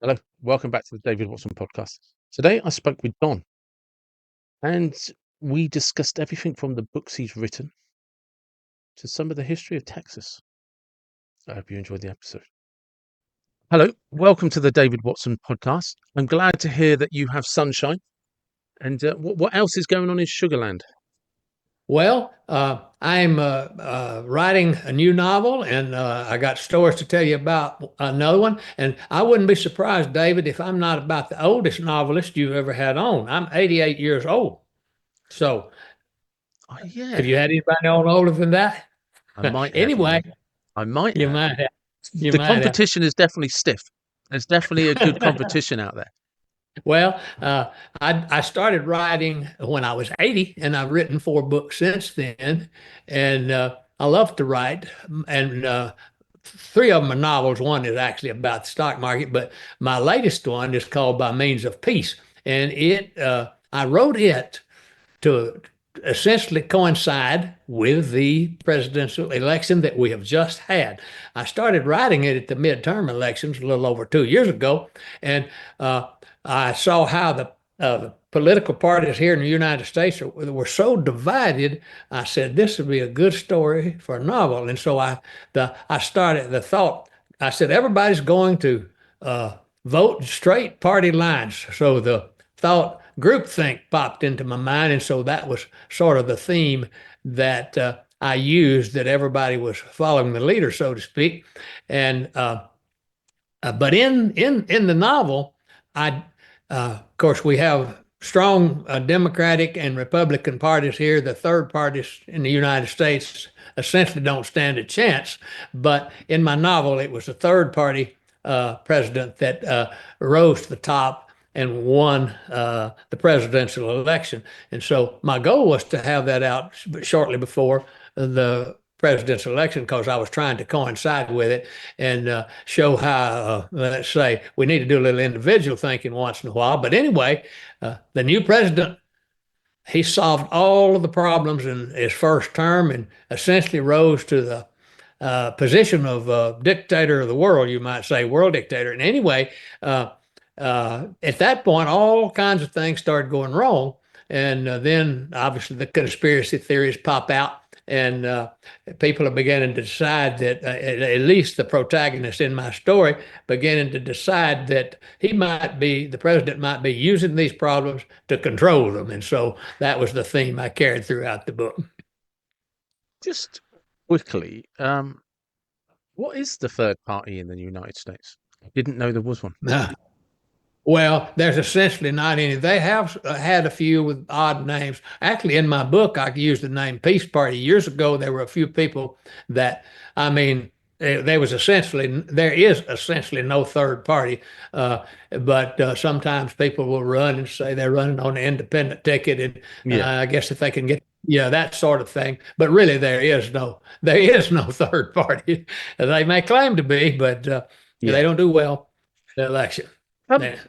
Hello, welcome back to the David Watson podcast. Today I spoke with Don and we discussed everything from the books he's written to some of the history of Texas. I hope you enjoyed the episode. Hello, welcome to the David Watson podcast. I'm glad to hear that you have sunshine. And what else is going on in Sugarland? Well, I'm writing a new novel, and I got stories to tell you about another one. And I wouldn't be surprised, David, if I'm not about the oldest novelist you've ever had on. I'm 88 years old. So, Oh, have yeah, you had anybody on older than that? I might have, Anyway, I might you have. might have. You The might have. competition is definitely stiff. There's definitely a good competition out there. Well, I started writing when I was 80, and I've written 4 books since then. And I love to write. And 3 of them are novels. One is actually about the stock market, but my latest one is called By Means of Peace. And I wrote it to essentially coincide with the presidential election that we have just had. I started writing it at the midterm elections a little over 2 years ago, and I saw how the political parties here in the United States were so divided. I said this would be a good story for a novel, and so I started the thought. I said everybody's going to vote straight party lines, so the thought groupthink popped into my mind, and so that was sort of the theme that I used. That everybody was following the leader, so to speak, and but in the novel, I of course we have strong Democratic and Republican parties here. The third parties in the United States essentially don't stand a chance. But in my novel, it was the third party president that rose to the top and won the presidential election. And so my goal was to have that out shortly before the presidential election because I was trying to coincide with it and show how, let's say, we need to do a little individual thinking once in a while. But anyway, the new president, he solved all of the problems in his first term and essentially rose to the position of dictator of the world, you might say, world dictator. And anyway, at that point, all kinds of things started going wrong. And then obviously the conspiracy theories pop out, and people are beginning to decide that, at least the protagonist in my story, beginning to decide that the president might be using these problems to control them. And so that was the theme I carried throughout the book. Just quickly, what is the third party in the United States? I didn't know there was one. Well, there's essentially not any. They have had a few with odd names. Actually, in my book, I used the name Peace Party. Years ago, there were a few people that, I mean, there is essentially no third party. But sometimes people will run and say they're running on an independent ticket. And Yeah, I guess if they can get, yeah, that sort of thing. But really, there is no third party. They may claim to be, but they yeah. don't do well in the election. Um, Yeah.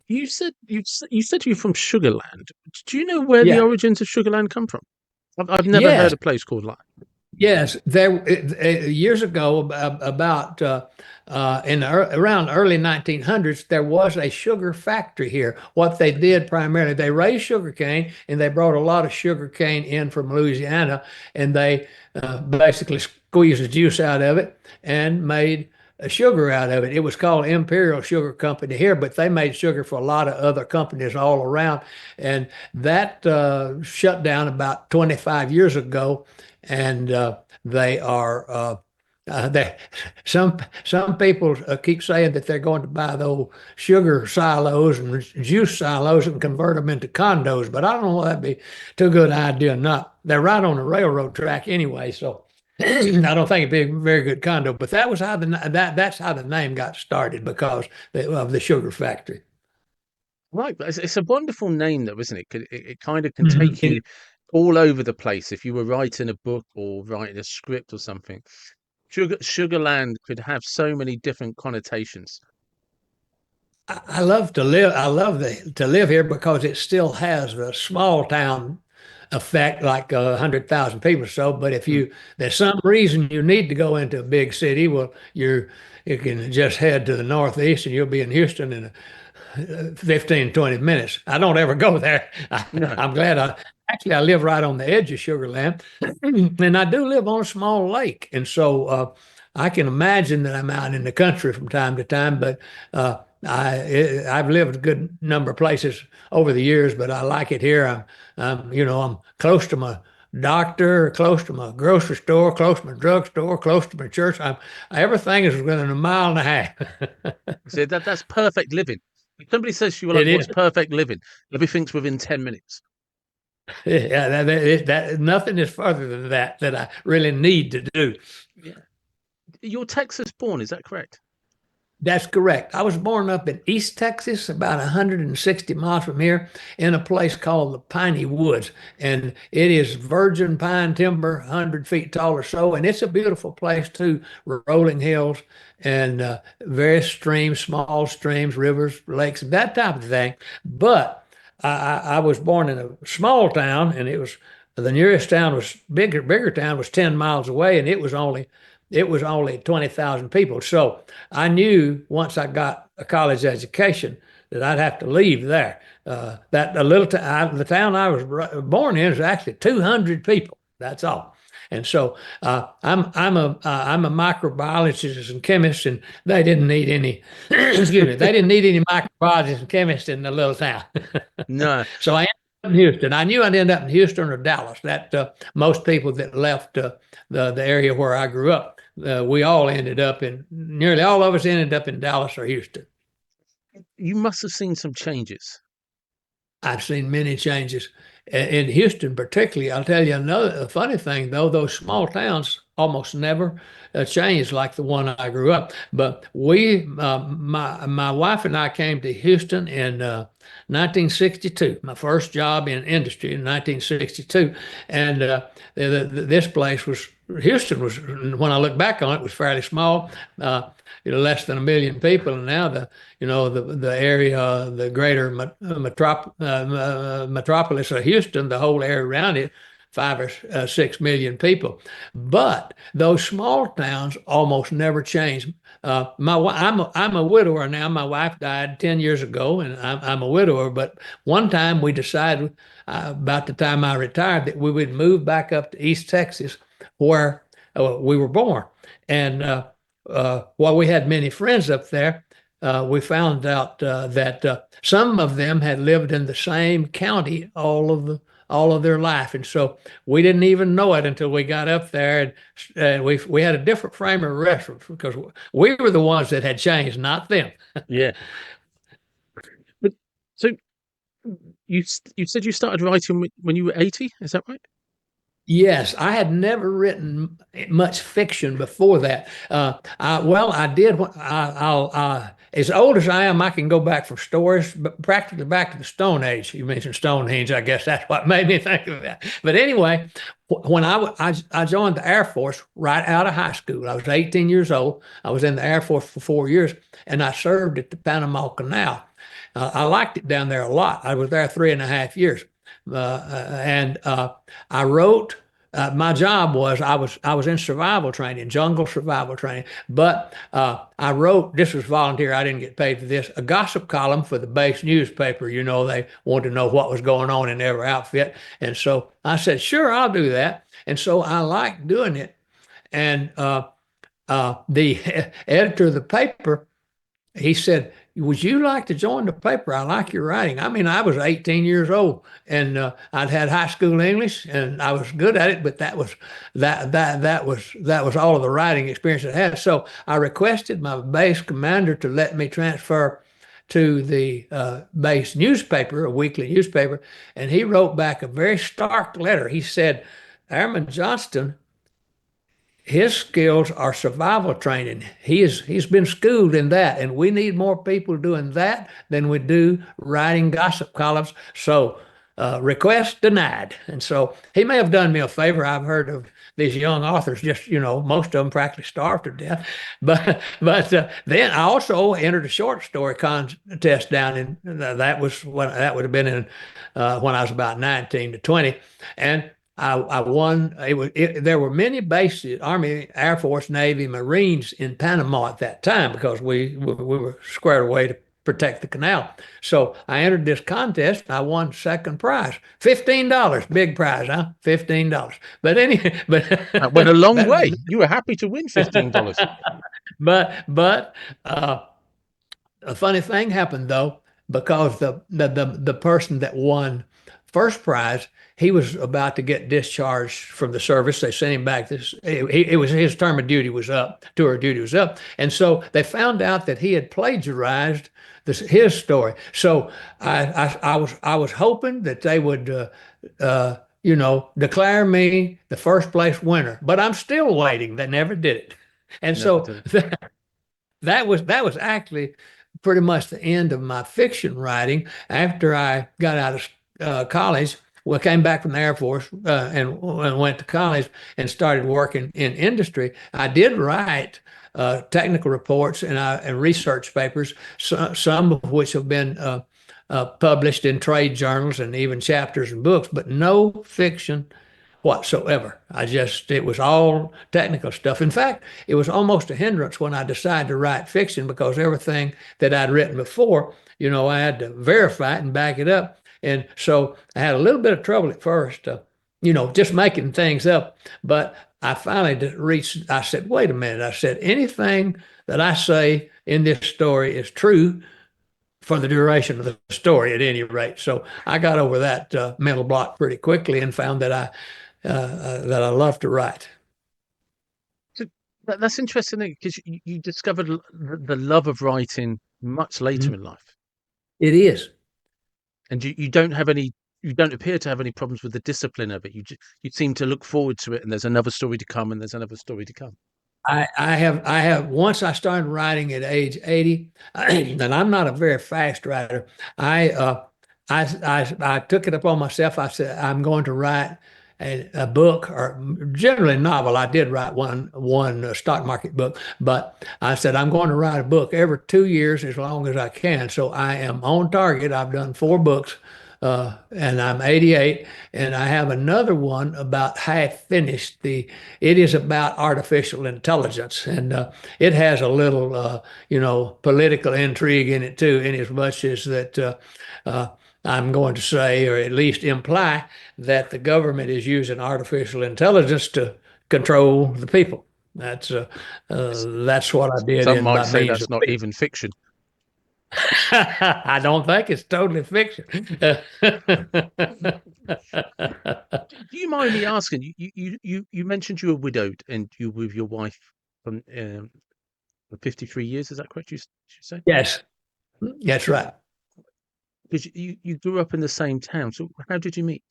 you said you're from Sugarland. Do you know where the Yeah. origins of Sugarland come from? I've never heard Yes. a place called that. Yes. There years ago, about around early 1900s, there was a sugar factory here. What they did primarily, they raised sugar cane, and they brought a lot of sugar cane in from Louisiana, and they basically squeezed the juice out of it and made a sugar out of it. It was called Imperial Sugar Company here, but they made sugar for a lot of other companies all around. And that shut down about 25 years ago. And they are they some people keep saying that they're going to buy those sugar silos and juice silos and convert them into condos, but I don't know if that'd be too good an idea or not. They're right on the railroad track anyway, so I don't think it'd be a very good condo. But that was how that's how the name got started because of the sugar factory. Right, but it's a wonderful name, though, isn't it? 'Cause it kind of can take Mhm. you all over the place if you were writing a book or writing a script or something. Sugarland could have so many different connotations. I love to live. I love to live here because it still has the small town affect like 100,000 people or so. But if Mm. there's some reason you need to go into a big city, well, you can just head to the northeast and you'll be in Houston in 15, 20 minutes. I don't ever go there. No. I'm glad actually I live right on the edge of Sugar Land and I do live on a small lake. And so I can imagine that I'm out in the country from time to time, but I've lived a good number of places over the years, but I like it here. I'm close to my doctor, close to my grocery store, close to my drugstore, close to my church. Everything is within a mile and a half. See, that's perfect living. If somebody says to you, like, It is. what's perfect living? Everything's within 10 minutes. Yeah, nothing is further than that I really need to do. Yeah. You're Texas born, is that correct? That's correct. I was born up in East Texas, about 160 miles from here, in a place called the Piney Woods. And it is virgin pine timber, 100 feet tall or so. And it's a beautiful place too, rolling hills and various streams, small streams, rivers, lakes, that type of thing. But I was born in a small town, and the nearest town was bigger town was 10 miles away, and it was only 20,000 people. So I knew once I got a college education that I'd have to leave there. The town I was born in is actually 200 people. That's all. And so I'm a microbiologist and chemist, and they didn't need any excuse me, they didn't need any microbiologists and chemists in the little town. No. So I ended up in Houston. I knew I'd end up in Houston or Dallas. That most people that left the area where I grew up, nearly all of us ended up in Dallas or Houston. You must have seen some changes. I've seen many changes in Houston, particularly. I'll tell you another funny thing, though. Those small towns almost never changed like the one I grew up. But my wife and I came to Houston in 1962. My first job in industry in 1962, and this place was Houston was, when I look back on it, was fairly small. Less than 1 million people, and now the area, the greater metropolis of Houston, the whole area around it, 5 or 6 million people. But those small towns almost never change. I'm a widower now. My wife died 10 years ago, and I'm a widower. But one time we decided, about the time I retired, that we would move back up to East Texas, where we were born. And while we had many friends up there, we found out that some of them had lived in the same county all of their life, and so we didn't even know it until we got up there, and we had a different frame of reference because we were the ones that had changed, not them. Yeah. But so you said you started writing when you were 80, is that right? Yes, I had never written much fiction before that. I did. As old as I am, I can go back from stories, but practically back to the Stone Age. You mentioned Stonehenge. I guess that's what made me think of that. But anyway, when I joined the Air Force right out of high school, I was 18 years old. I was in the Air Force for 4 years, and I served at the Panama Canal. I liked it down there a lot. I was there 3.5 years. And I wrote. My job was I was in survival training, jungle survival training. But I wrote. This was volunteer. I didn't get paid for this. A gossip column for the base newspaper. They wanted to know what was going on in every outfit, and so I said, "Sure, I'll do that." And so I liked doing it. And the editor of the paper, he said, "Would you like to join the paper? I like your writing." I mean, I was 18 years old, and I'd had high school English, and I was good at it. But that was all of the writing experience I had. So I requested my base commander to let me transfer to the base newspaper, a weekly newspaper, and he wrote back a very stark letter. He said, "Airman Johnston, his skills are survival training. He's been schooled in that, and we need more people doing that than we do writing gossip columns. So request denied." And so he may have done me a favor. I've heard of these young authors just, most of them practically starved to death. But then I also entered a short story contest down in that was when that would have been in when I was about 19 to 20, and I won. There were many bases, Army, Air Force, Navy, Marines in Panama at that time because we were squared away to protect the canal. So I entered this contest. And I won second prize, $15, big prize, huh? $15. But anyway, That went a long but way. You were happy to win $15. but a funny thing happened though, because the person that won first prize, he was about to get discharged from the service. They sent him back. It was his term of duty was up, tour of duty was up, and so they found out that he had plagiarized his story. So I was hoping that they would declare me the first place winner, but I'm still waiting. They never did it, and Never so did. that was actually pretty much the end of my fiction writing. After I got out of college, well, came back from the Air Force and went to college and started working in industry. I did write technical reports and research papers, some of which have been published in trade journals and even chapters in books, but no fiction whatsoever. It was all technical stuff. In fact, it was almost a hindrance when I decided to write fiction because everything that I'd written before, I had to verify it and back it up. And so I had a little bit of trouble at first, just making things up. But I finally I said, wait a minute. I said, anything that I say in this story is true for the duration of the story at any rate. So I got over that mental block pretty quickly and found that I love to write. So that's interesting because you discovered the love of writing much later Mhm. in life, It is. and you don't have any. You don't appear to have any problems with the discipline of it. You seem to look forward to it, and there's another story to come, and there's another story to come. I have once I started writing at age 80, and I'm not a very fast writer. I I took it upon myself. I said I'm going to write a book or generally a novel. I did write one stock market book, but I said I'm going to write a book every 2 years as long as I can. So I am on target. I've done 4 books. And I'm 88, and I have another one about half finished. It is about artificial intelligence, and it has a little, political intrigue in it too, in as much as that I'm going to say, or at least imply, that the government is using artificial intelligence to control the people. That's what I did Some in might by say means that's of not even fiction. I don't think it's totally fiction. Do you mind me asking? You mentioned you were widowed and you were with your wife for 53 years. Is that correct? You say? Yes, that's right. Because you grew up in the same town. So how did you meet?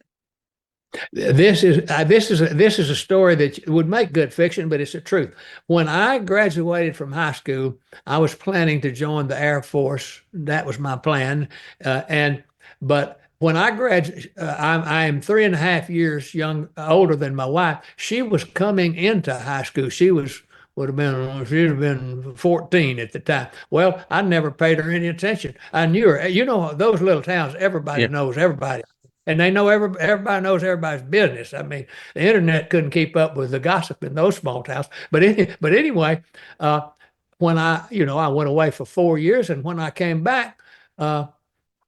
This is a story that would make good fiction, but it's the truth. When I graduated from high school, I was planning to join the Air Force. That was my plan, but when I graduated, I am 3.5 years older than my wife. She was coming into high school. She'd have been 14 at the time. Well, I never paid her any attention. I knew her. Those little towns, everybody Yeah. knows everybody. And they know everybody knows everybody's business. I mean, the internet couldn't keep up with the gossip in those small towns. But anyway, when I went away for 4 years, and when I came back, uh,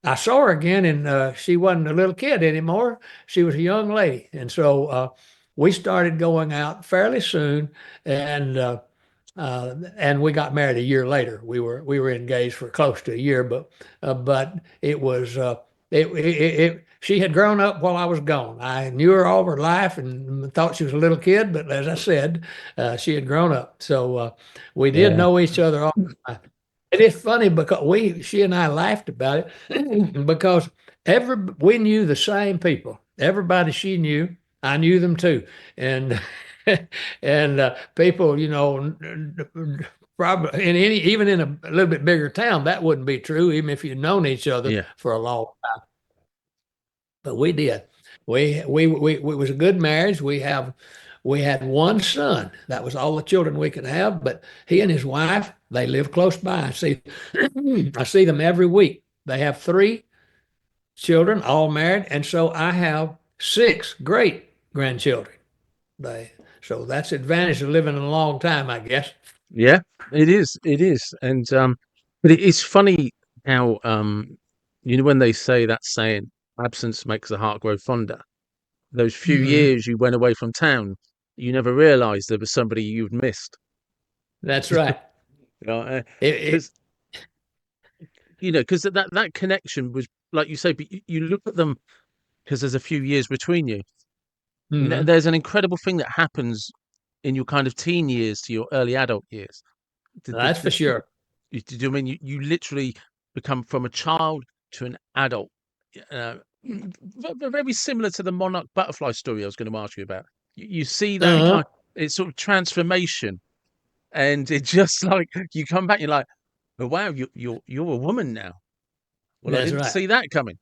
I saw her again, and she wasn't a little kid anymore. She was a young lady, and so we started going out fairly soon, and and we got married a year later. We were engaged for close to a year, but it was she had grown up while I was gone. I knew her all her life and thought she was a little kid, but as I said, she had grown up. So we did Yeah. know each other all the time. It is funny because she and I laughed about it because we knew the same people. Everybody she knew, I knew them too, and and people, probably even in a little bit bigger town, that wouldn't be true, even if you'd known each other Yeah. for a long time. But we did. We it was a good marriage. We had one son. That was all the children we could have. But he and his wife, they live close by. I see them every week. They have three children, all married, and so I have six great grandchildren. They so that's the advantage of living a long time, I guess. Yeah, it is. It is. And but it's funny how when they say that saying, absence makes the heart grow fonder. Those few Mhm. years you went away from town, you never realized there was somebody you'd missed. That's right. You know, It, it, because because that connection was like you say, but you look at them because there's a few years between you. mhm. There's an incredible thing that happens in your kind of teen years to your early adult years. That's for sure. Do you know what I mean you literally become from a child to an adult? Uh, Very similar to the monarch butterfly story I was going to ask you about. You see that Uh-huh. it's sort of transformation, and it just like you come back, you're like, oh wow, you're a woman now. Well, I That's didn't right. see that coming,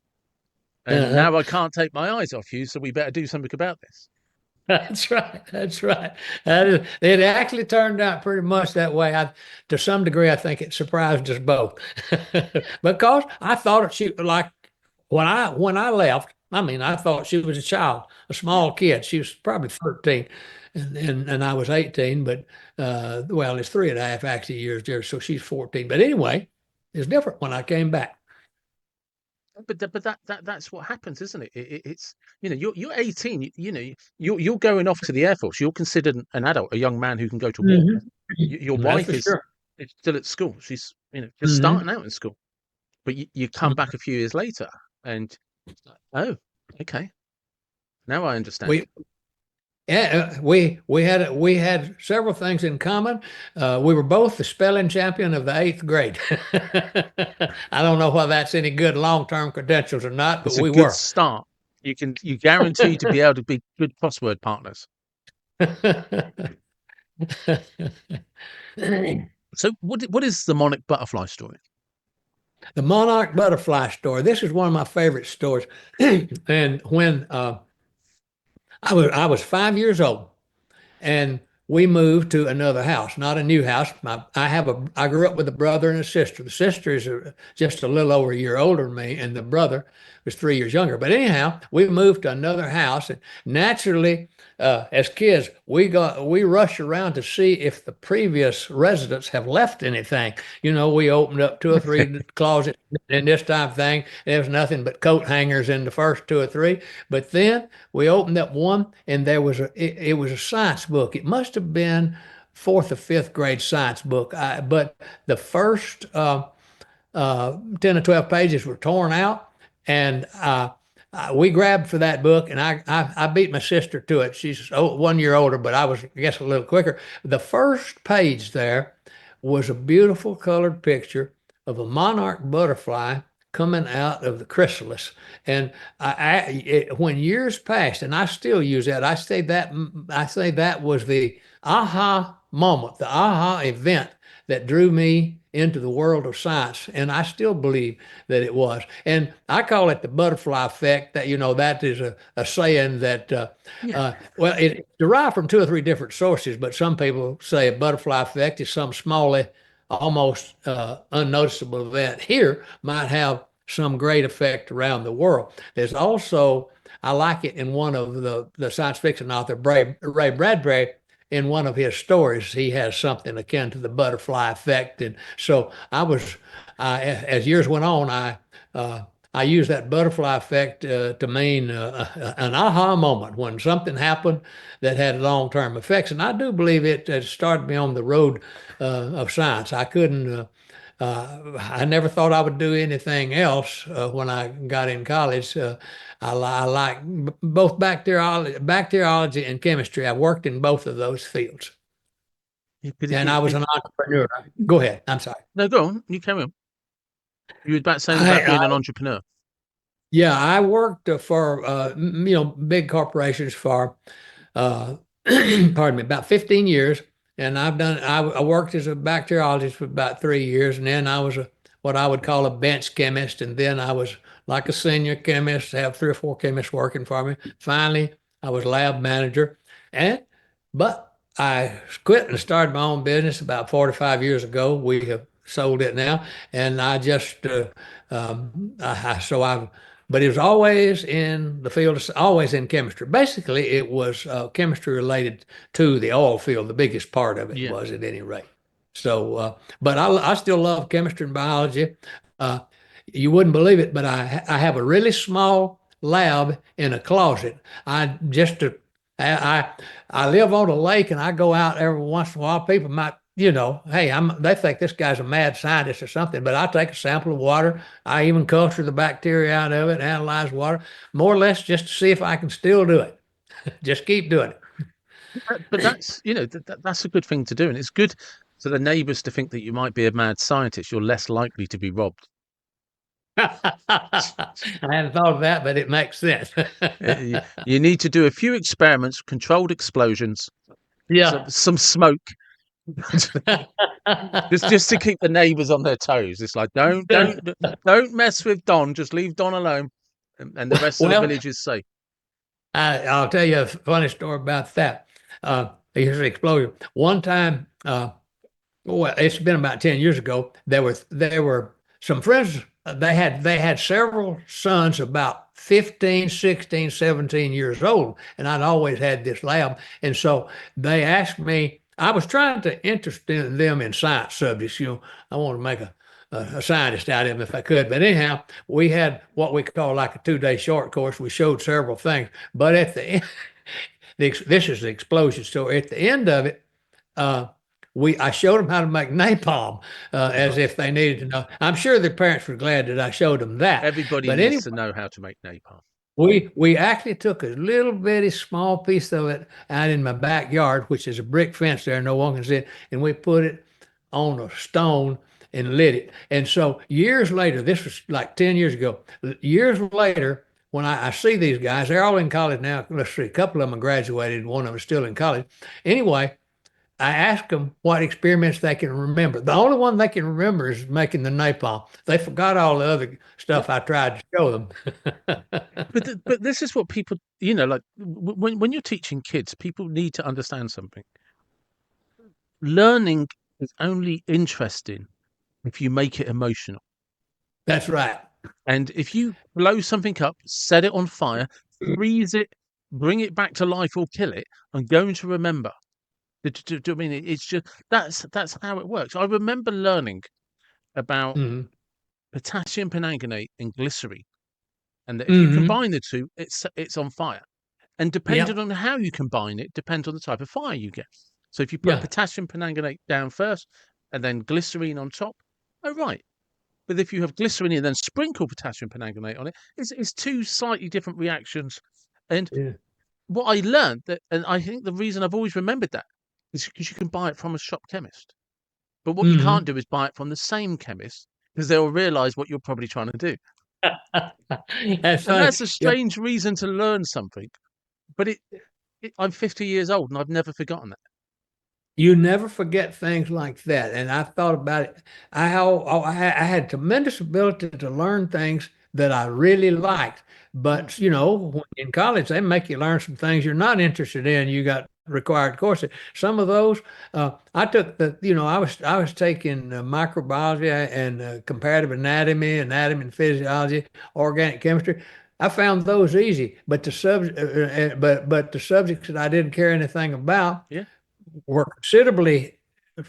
and Uh-huh. now I can't take my eyes off you, so we better do something about this. That's right. That's right. It actually turned out pretty much that way. To some degree, I think it surprised us both because I thought she like when I left. I mean, I thought she was a child, a Yeah, small kid. She was probably 13, and I was 18. But well, it's 3.5 actually years there, so she's 14. But anyway, it's different when I came back. but that's what happens, isn't it? It's you're 18. You're going off to the Air Force. You're considered an adult, a young man who can go to war. Mhm. Your That's wife for sure. is still at school. She's just Hmm. starting out in school. But you come back a few years later, and oh, okay, now I understand. We Yeah, we had several things in common. We were both the spelling champion of the eighth grade. I don't know whether that's any good long-term credentials or not, but It's a we good were. start. You guarantee to be able to be good crossword partners. The So what is the monarch butterfly story? monarch butterfly story. This is one of my favorite stories. And when I was 5 years old, and we moved to another house, not a new house. I grew up with a brother and a sister. The sister is just a little over a year older than me, and the brother was 3 years younger. But anyhow, we moved to another house, and naturally, as kids, we rush around to see if the previous residents have left anything. We opened up two or three closets and this type of thing. There was nothing but coat hangers in the first two or three. But then we opened up one, and it was a science book. It must have been fourth or fifth grade science book. But the first 10 or 12 pages were torn out, and we grabbed for that book, and I beat my sister to it. She's 1 year older, but I was, I guess, a little quicker. The first page there was a beautiful colored picture of a monarch butterfly coming out of the chrysalis. And when years passed, and I still use that, I say that was the aha moment, the aha event that drew me into the world of science. And I still believe that it was. And I call it the butterfly effect. That is a saying that, Yeah, well, it derived from two or three different sources, but some people say a butterfly effect is some small, almost unnoticeable event here might have some great effect around the world. There's also, I like it in one of the science fiction author, Ray Bradbury, in one of his stories, he has something akin to the butterfly effect. And so as years went on, uh, I used that butterfly effect to mean an aha moment when something happened that had long-term effects. And I do believe it started me on the road of science. I never thought I would do anything else when I got in college. I like both bacteriology and chemistry. I worked in both of those fields, but and I was an entrepreneur. Go ahead. I'm sorry. no, go on. You carry on. You were about saying I, about being an I entrepreneur. Yeah, I worked for big corporations for uh, pardon me, about 15 years, and I worked as a bacteriologist for about 3 years, and then I was what I would call a bench chemist, and then I was like a senior chemist, have three or four chemists working for me. Finally, I was lab manager, and But I quit and started my own business about 45 years ago. We have sold it now, and I just so I've but it was always in the field, always in chemistry. Basically, it was chemistry related to the oil field. The biggest part of it Yeah. was, at any rate. So, but I still love chemistry and biology. Uh, you wouldn't believe it, but I have a really small lab in a closet. I just to I I live on a lake and I go out every once in a while. People might, hey, they think this guy's a mad scientist or something, but I take a sample of water. I even culture the bacteria out of it, analyze water, more or less just to see if I can still do it. Just keep doing But that's, that's a good thing to do. And it's good for the neighbors to think that you might be a mad scientist. You're less likely to be robbed. it. I hadn't thought of that, but it makes sense. You need to do a few experiments, controlled explosions, Yeah. some smoke, just to keep the neighbors on their toes. It's like, don't mess with Don. Just leave Don alone, and the rest of the Well, village is safe. I'll tell you a funny story about that. Here's an explosion. One time, well, it's been about 10 years ago. There were some friends. They had several sons about 15, 16, 17 years old, and I'd always had this lab. And so they asked me, I was trying to interest them in science subjects. I wanted to make a scientist out of them if I could. But anyhow, we had what we call like a 2-day short course. We showed several things, but at the end, this is the explosion story. At the end of it, uh, I showed them how to make napalm, as Right. if they needed to know. I'm sure their parents were glad that I showed them that. Everybody But needs anyway, to know how to make napalm. we actually took a little bitty small piece of it out in my backyard, which is a brick fence there, no one can see it, and we put it on a stone and lit it. And so years later, this was like 10 years ago. Years later, when I see these guys, they're all in college now. Let's see, a couple of them graduated, one of them is still in college. Anyway, I ask them what experiments they can remember. The only one they can remember is making the napalm. They forgot all the other Yeah. stuff I tried to show them. But this is what people, like when you're teaching kids, people need to understand something. Learning is only interesting if you make it emotional. That's right. And if you blow something up, set it on fire, freeze it, bring it back to life or kill it, I'm going to remember. I mean, it's just that's how it works. I remember learning about Hmm. potassium permanganate and glycerine, and that if you Hmm. combine the two, it's on fire. And depending Yep. on how you combine it, depends on the type of fire you get. So if you put Yeah. potassium permanganate down first and then glycerine on top, oh right. But if you have glycerine and then sprinkle potassium permanganate on it, it's two slightly different reactions. And Yeah. what I learned that, and I think the reason I've always remembered that is because you can buy it from a shop chemist. But what you can't Hmm. do is buy it from the same chemist because they'll realize what you're probably trying to do. That's And funny. that's a Yeah. strange reason to learn something. But I'm 50 years old and I've never forgotten that. You never forget things like that. And I thought about it. I had tremendous ability to learn things that I really liked. Mm. But, in college, they make you learn some things you're not interested in. You got required courses. Some of those, I took I was taking microbiology and comparative anatomy, anatomy and physiology, organic chemistry. I found those easy, but the subjects that I didn't care anything about Yeah. were considerably,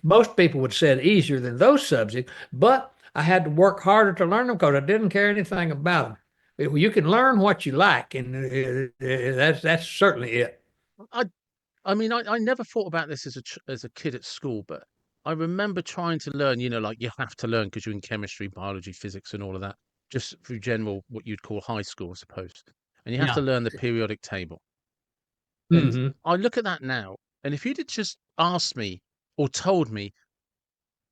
most people would say, easier than those subjects, but I had to work harder to learn them because I didn't care anything about them. You can learn what you like, and that's certainly it. I I mean, I never thought about this as a kid at school, but I remember trying to learn, like you have to learn because you're in chemistry, biology, physics, and all of that, just through general, what you'd call high school, I suppose. And you have to Yeah. learn the periodic table. And Hmm. I look at that now, and if you'd have just asked me or told me,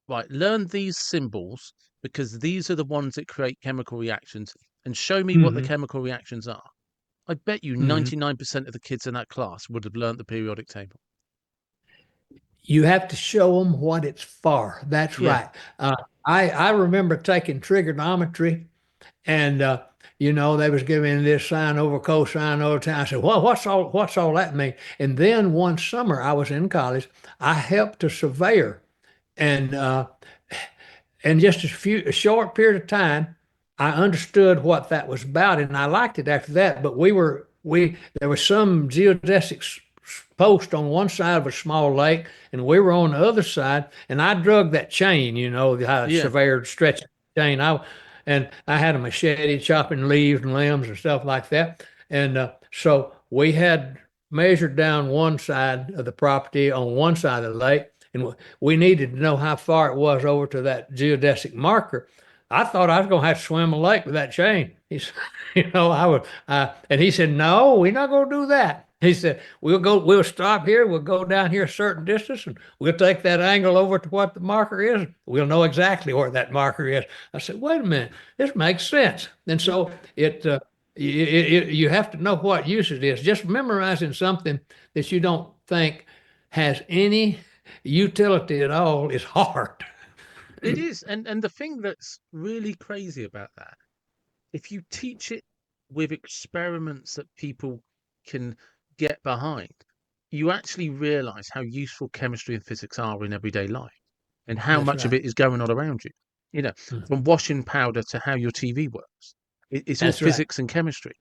right, learn these symbols because these are the ones that create chemical reactions, and show me what the Hmm. chemical reactions are, I bet you Hmm. 99% of the kids in that class would have learned the periodic table. You have to show them what it's for. That's Yeah. right. I remember taking trigonometry. And they was giving this sign over cosine all the time. I said, well, what's all that mean? And then one summer I was in college, I helped a surveyor and in just a short period of time, I understood what that was about, and I liked it after that. But we there was some geodesic post on one side of a small lake, and we were on the other side, and I drug that chain, how a Yeah, surveyor stretched the chain. I had a machete chopping leaves and limbs and stuff like that, and so we had measured down one side of the property on one side of the lake, and we needed to know how far it was over to that geodesic marker. I thought I was going to have to swim a lake with that chain. He's, and he said, "No, we're not going to do that." He said, we'll stop here, we'll go down here a certain distance, and we'll take that angle over to what the marker is. We'll know exactly where that marker is. I said, wait a minute, this makes sense. And yeah. so you have to know what use it is. Just memorizing something that you don't think has any utility at all is hard. It is, and the thing that's really crazy about that, if you teach it with experiments that people can get behind, you actually realize how useful chemistry and physics are in everyday life and how That's much of right. it is going on around you. You know, from washing powder to how your TV works. It's all That's right. physics and chemistry.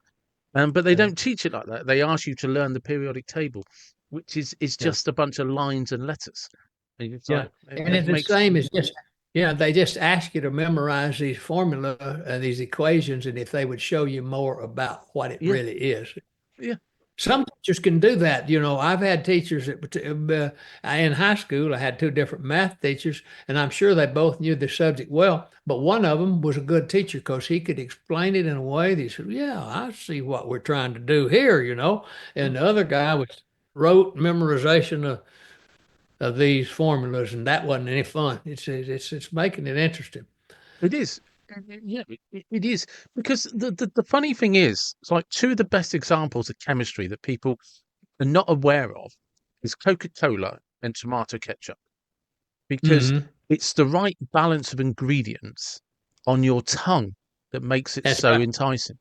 But they Yeah. don't teach it like that. They ask you to learn the periodic table, which is Yeah. just a bunch of lines and letters. And it's Yeah. like And it it's the makes same as they just ask you to memorize these formula and these equations, and if they would show you more about what it yeah, really is. yeah. Some teachers can do that. I've had teachers in high school, I had two different math teachers, and I'm sure they both knew the subject well. But one of them was a good teacher because he could explain it in a way that he said, yeah, I see what we're trying to do here. And Mm. the other guy was wrote memorization of these formulas, and that wasn't any fun. It's making it interesting. It is. Yeah, it is. Because the funny thing is, it's like two of the best examples of chemistry that people are not aware of is Coca-Cola and tomato ketchup. Because Hmm. it's the right balance of ingredients on your tongue that makes it That's so right. enticing.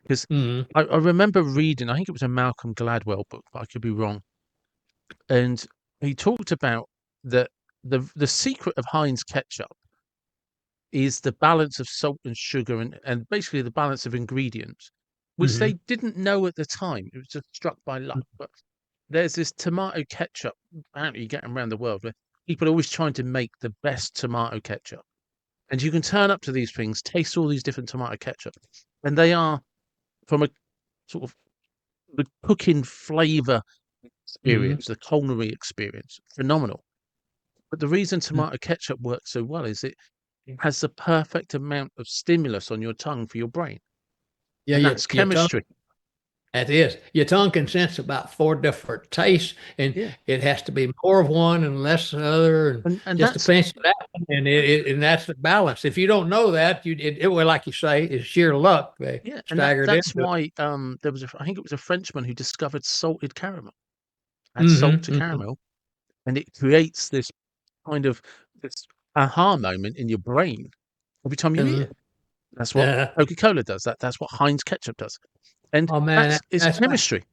Because Hmm. I remember reading, I think it was a Malcolm Gladwell book, but I could be wrong. And he talked about that the secret of Heinz ketchup is the balance of salt and sugar and basically the balance of ingredients, which they Hmm. didn't know at the time. It was just struck by luck. But there's this tomato ketchup apparently getting around the world where people are always trying to make the best tomato ketchup. And you can turn up to these things, taste all these different tomato ketchup, and they are from a sort of the cooking flavor Hmm. experience, the culinary experience, phenomenal. But the reason tomato ketchup works so well is it has the perfect amount of stimulus on your tongue for your brain, Yeah, and that's your tongue. chemistry. That is, your tongue can sense about four different tastes, and Yeah, it has to be more of one and less of the other, and and just a that's pinch of that, and that's the balance. If you don't know that, well, like you say, it's sheer luck. They yeah, and staggered that's into it. why there was I think it was a Frenchman who discovered salted caramel. Add salt to Hmm. Hmm. caramel, and it creates this kind of this aha moment in your brain every time you eat Hmm. it. That's what Uh, Coca-Cola does. That's what Heinz ketchup does, and oh man, that's it's that's right. chemistry.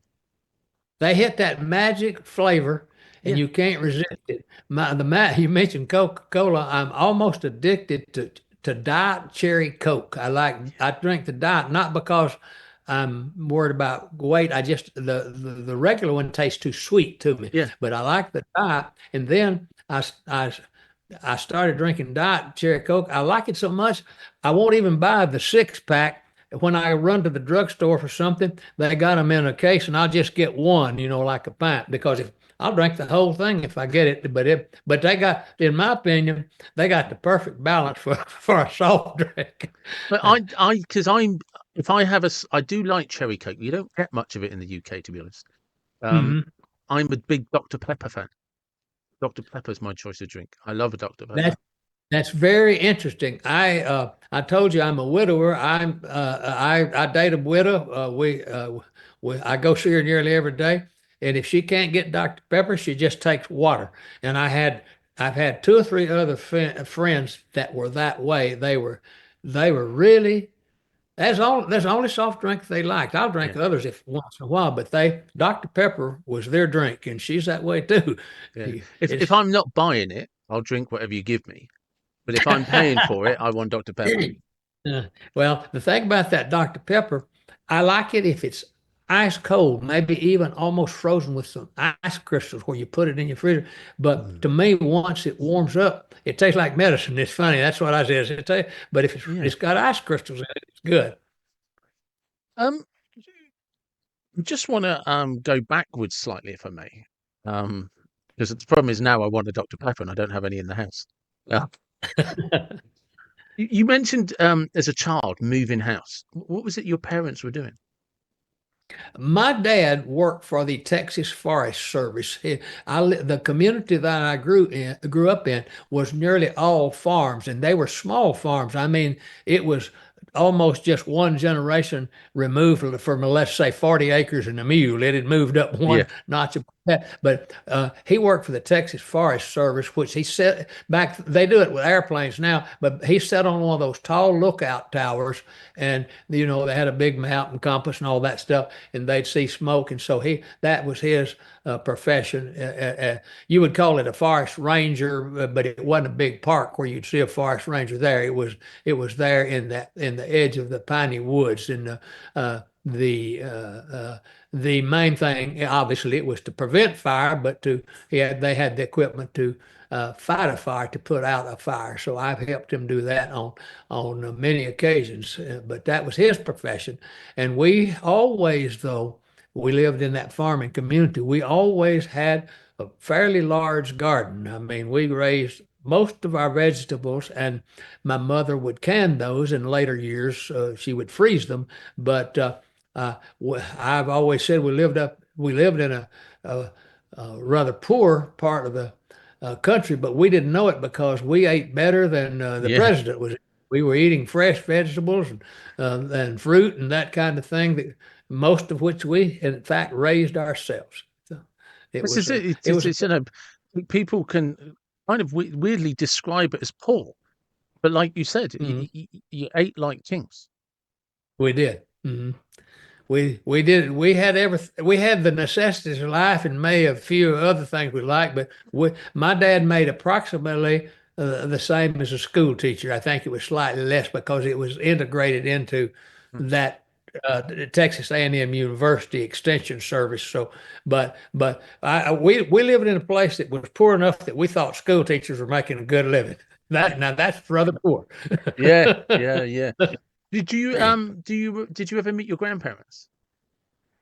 They hit that magic flavor, and Yeah, you can't resist it. You mentioned Coca-Cola. I'm almost addicted to Diet Cherry Coke. I drink the diet not because I'm worried about weight. I just the regular one tastes too sweet to me, yeah. but I like the diet. And then I started drinking Diet Cherry Coke. I like it so much, I won't even buy the six pack. When I run to the drugstore for something, they got them in a case, and I'll just get one, like a pint, because if I'll drink the whole thing if I get it. But they got, in my opinion, they got the perfect balance for for a soft drink. But because if I have I do like cherry Coke. You don't get much of it in the UK, to be honest. Um, Hmm. I'm a big Dr. Pepper fan. Dr. Pepper's my choice of drink. I love a Dr. Pepper. That's very interesting. I told you I'm a widower. I date a widow. I go see her nearly every day, and if she can't get Dr. Pepper, she just takes water. And I've had two or three other friends that were that way. They were really That's the only soft drink they liked. I'll Yeah. drink others if once in a while, but they Dr. Pepper was their drink, and she's that way too. Yeah. If I'm not buying it, I'll drink whatever you give me. But if I'm paying for it, I want Dr. Pepper. Uh, well, the thing about that Dr. Pepper, I like it if it's ice cold, maybe even almost frozen with some ice crystals where you put it in your freezer. But Mm. to me, once it warms up, it tastes like medicine. It's funny. That's what I said. But if Yeah. it's got ice crystals in it, it's good. Um, just want to go backwards slightly, if I may. Um, because the problem is now I want a Dr. Pepper and I don't have any in the house. Yeah. You mentioned as a child moving house. What was it your parents were doing? My dad worked for the Texas Forest Service. The community that I grew up in was nearly all farms, and they were small farms. I mean, it was almost just one generation removed from let's say 40 acres and a mule. It had moved up Yeah. one notch above that. But he worked for the Texas Forest Service, which he set back. They do it with airplanes now, but he sat on one of those tall lookout towers, and they had a big mountain compass and all that stuff, and they'd see smoke, and so that was his profession. You would call it a forest ranger, but it wasn't a big park where you'd see a forest ranger there. It was there in the edge of the piney woods, and the main thing, obviously, it was to prevent fire, but they had the equipment to fight a fire, to put out a fire. So I've helped him do that on many occasions. But that was his profession, and we always, though we lived in that farming community, we always had a fairly large garden. I mean, we raised most of our vegetables, and my mother would can those in later years. She would freeze them, but I've always said we lived in a rather poor part of the country, but we didn't know it because we ate better than the Yeah. president was. We were eating fresh vegetables and fruit and that kind of thing, that most of which we, in fact, raised ourselves. So it This was is it. it was People can kind of weirdly describe it as poor, but like you said, mhm, you ate like kings. we did. We did. We had everything. We had the necessities of life and may a few other things we liked. But my dad made approximately the same as a school teacher. I think it was slightly less because it was integrated into Mm. that Texas A&M University Extension Service. So, but we lived in a place that was poor enough that we thought school teachers were making a good living. Now that's rather poor. Yeah, yeah, yeah. Did you ever meet your grandparents?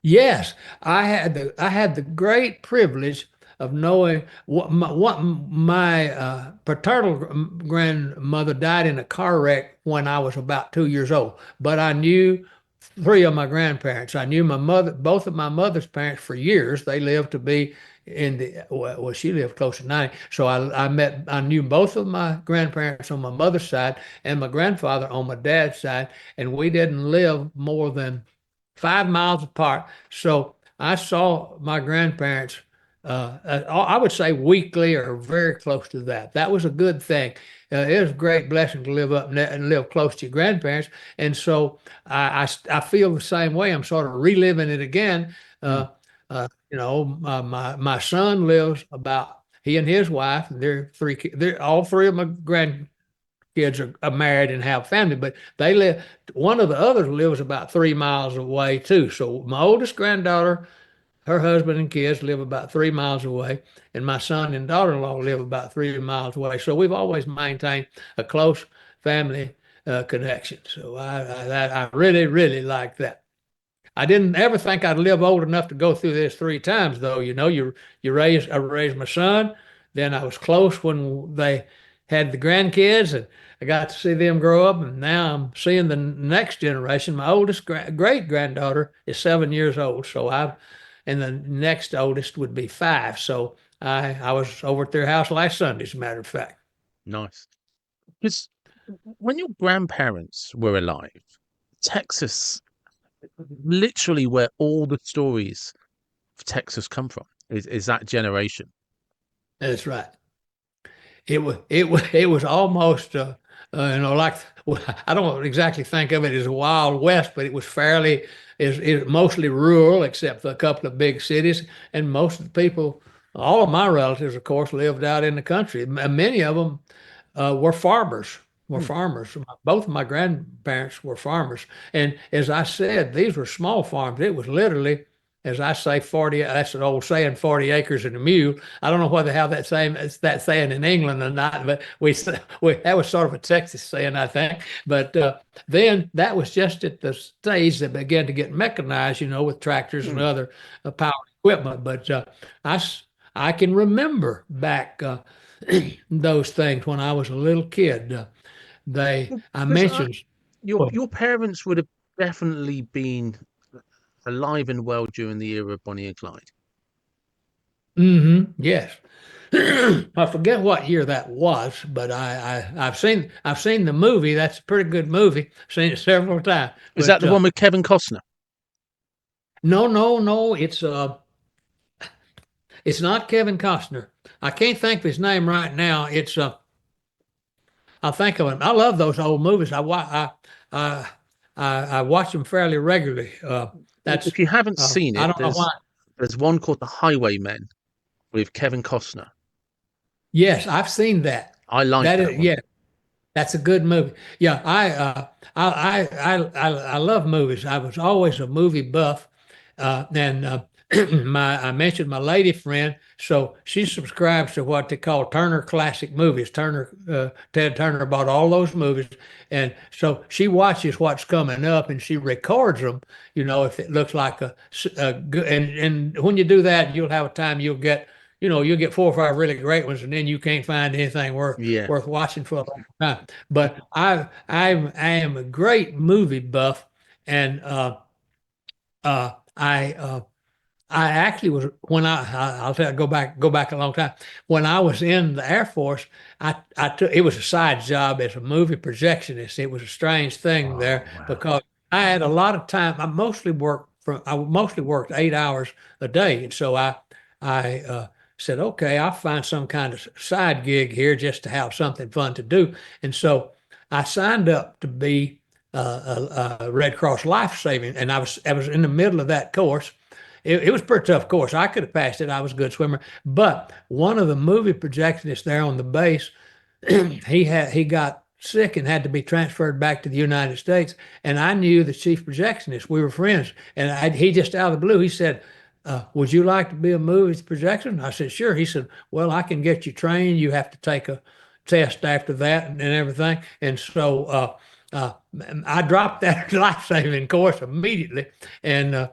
Yes, I had the great privilege of knowing what my paternal grandmother died in a car wreck when I was about 2 years old. But I knew three of my grandparents. I knew both of my mother's parents for years. They lived to be well, she lived close to 90. So I knew both of my grandparents on my mother's side and my grandfather on my dad's side, and we didn't live more than 5 miles apart. So I saw my grandparents, I would say weekly or very close to that. That was a good thing. It was a great blessing to live up and live close to your grandparents. And so I feel the same way. I'm sort of reliving it again. Mm. My son lives about, he and his wife, they're all three of my grandkids are married and have family, but they live. One of the others lives about 3 miles away too. So my oldest granddaughter, her husband and kids live about 3 miles away, and my son and daughter-in-law live about 3 miles away. So we've always maintained a close family connection. So I really, really like that. I didn't ever think I'd live old enough to go through this three times, though. I raised my son, then I was close when they had the grandkids, and I got to see them grow up, and now I'm seeing the next generation. My oldest great granddaughter is 7 years old, and the next oldest would be 5. So I was over at their house last Sunday, as a matter of fact. Nice. Because when your grandparents were alive, Texas, literally where all the stories of Texas come from, is that generation. That's right. It was almost like I don't exactly think of it as a Wild West, but it was fairly is mostly rural, except for a couple of big cities. And most of the people, all of my relatives, of course, lived out in the country. Many of them were farmers. Were Hmm. farmers. Both of my grandparents were farmers, and as I said, these were small farms. It was literally, as I say, 40. That's an old saying, 40 acres and a mule. I don't know whether they have that saying in England or not, but we that was sort of a Texas saying, I think. But then that was just at the stage that began to get mechanized, with tractors and Hmm. other power equipment. But I I can remember back those things when I was a little kid. Well, I because mentioned, oh, your parents would have definitely been alive and well during the era of Bonnie and Clyde. yes. I forget what year that was, but I've seen the movie. That's a pretty good movie. Seen it several times. Is that But the one with Kevin Costner? no, no, no. It's not Kevin Costner. I can't think of his name right now. I'll think of him. I love those old movies. I I watch them fairly regularly. Well, That's if you haven't seen I it, don't know why. there's one called The Highwaymen with Kevin Costner. Yes, I've seen that. I like That that is, one. yeah, that's a good movie. Yeah, I love movies. I was always a movie buff, and my I mentioned my lady friend, so she subscribes to what they call Turner Classic Movies. Ted Turner bought all those movies, and so she watches what's coming up and she records them. If it looks like a good, and when you do that, you'll have a time you'll get 4 or 5 really great ones, and then you can't find anything Yeah, worth watching for a long time. But I am a great movie buff, and I actually was when I'll tell you, go back a long time. When I was in the Air Force, I took it was a side job as a movie projectionist. It was a strange thing there oh wow. because I had a lot of time. I mostly worked 8 hours a day, and so I said, okay, I'll find some kind of side gig here just to have something fun to do. And so I signed up to be a Red Cross life saving, and I was in the middle of that course. It was a pretty tough course. I could have passed it. I was a good swimmer. But one of the movie projectionists there on the base, he got sick and had to be transferred back to the United States. And I knew the chief projectionist. We were friends. And he just out of the blue, he said, would you like to be a movie projectionist? I said, sure. He said, well, I can get you trained. You have to take a test after that and everything. And so uh, I dropped that life-saving course immediately. And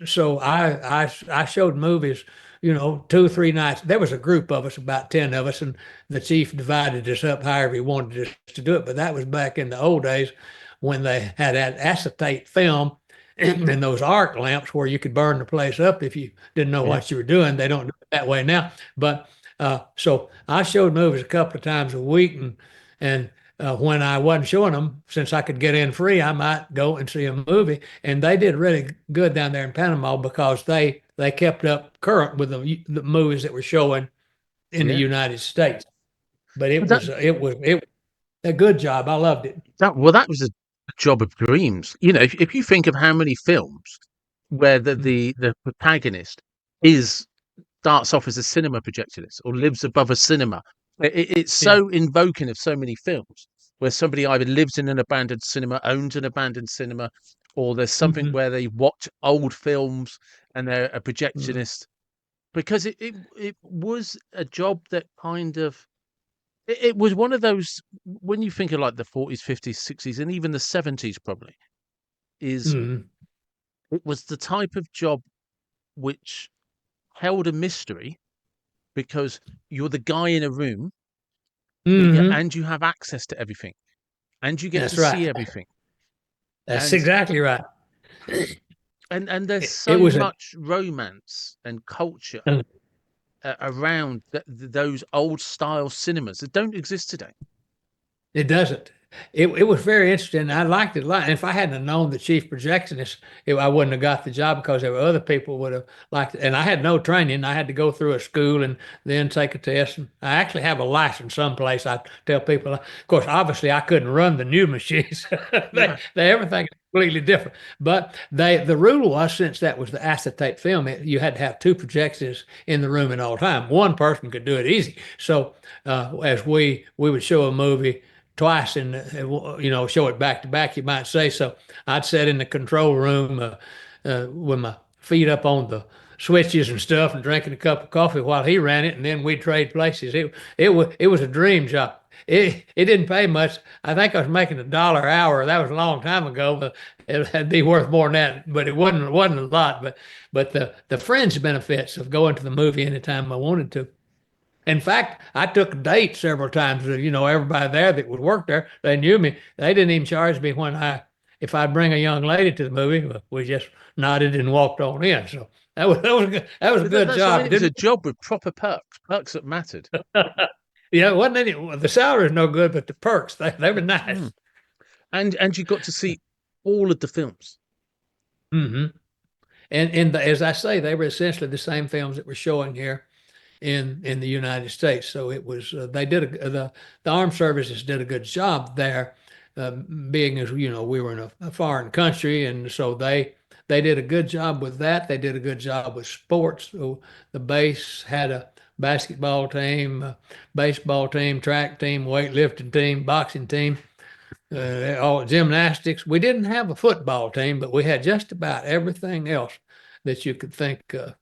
so I showed movies, 2 or 3 nights. There was a group of us, about 10 of us, and the chief divided us up however he wanted us to do it. But that was back in the old days when they had that acetate film and those arc lamps where you could burn the place up if you didn't know Yeah. what you were doing. They don't do it that way now. But so I showed movies a couple of times a week, and when I wasn't showing them, since I could get in free, I might go and see a movie. And they did really good down there in Panama because they kept up current with the movies that were showing in the Yeah. United States. But But that it was a good job. I loved it. that was a job of dreams. If you think of how many films where the protagonist is starts off as a cinema projectionist or lives above a cinema. It's Yeah. so invoking of so many films where somebody either lives in an abandoned cinema, owns an abandoned cinema, or there's something Hmm. where they watch old films and they're a Hmm. projectionist. Because it was a job that kind of it was one of those when you think of like the 40s, 50s, 60s, and even the 70s probably is Hmm. it was the type of job which held a mystery because you're the guy in a room, but yeah, Hmm. and you have access to everything, and you get to That's see right. everything, That's and exactly right. there's It so was a much romance and culture uh, around those old style cinemas that don't exist today. it doesn't. it was very interesting. I liked it a lot. And if I hadn't have known the chief projectionist, I wouldn't have got the job because there were other people would have liked it. And I had no training. I had to go through a school and then take a test. And I actually have a license someplace. I tell people, of course, obviously I couldn't run the new machines. No. Everything is completely different. But the rule was, since that was the acetate film, you had to have two projectionists in the room at all time. One person could do it easy. So as we would show a movie twice and show it back to back, you might say. So I'd sit in the control room with my feet up on the switches and stuff and drinking a cup of coffee while he ran it, and then we'd trade places. It was a dream job. It didn't pay much. I think I was making $1 an hour. That was a long time ago, but it'd be worth more than that. But it wasn't a lot. But the fringe benefits of going to the movie anytime I wanted to. In fact, I took a date several times. Everybody there that would work there, they knew me. They didn't even charge me if I'd bring a young lady to the movie. We just nodded and walked on in. So that was a good That's job. right. It was a job with proper perks that mattered. Yeah, it wasn't any. The salary was no good, but the perks they were nice. And you got to see all of the films. Hmm. And as I say, they were essentially the same films that we're showing here in the United States. So it was they did the armed services did a good job there, being as we were in a foreign country, and so they did a good job with that. They did a good job with sports. So the base had a basketball team, baseball team, track team, weightlifting team, boxing team, all gymnastics. We didn't have a football team, but we had just about everything else that you could think of.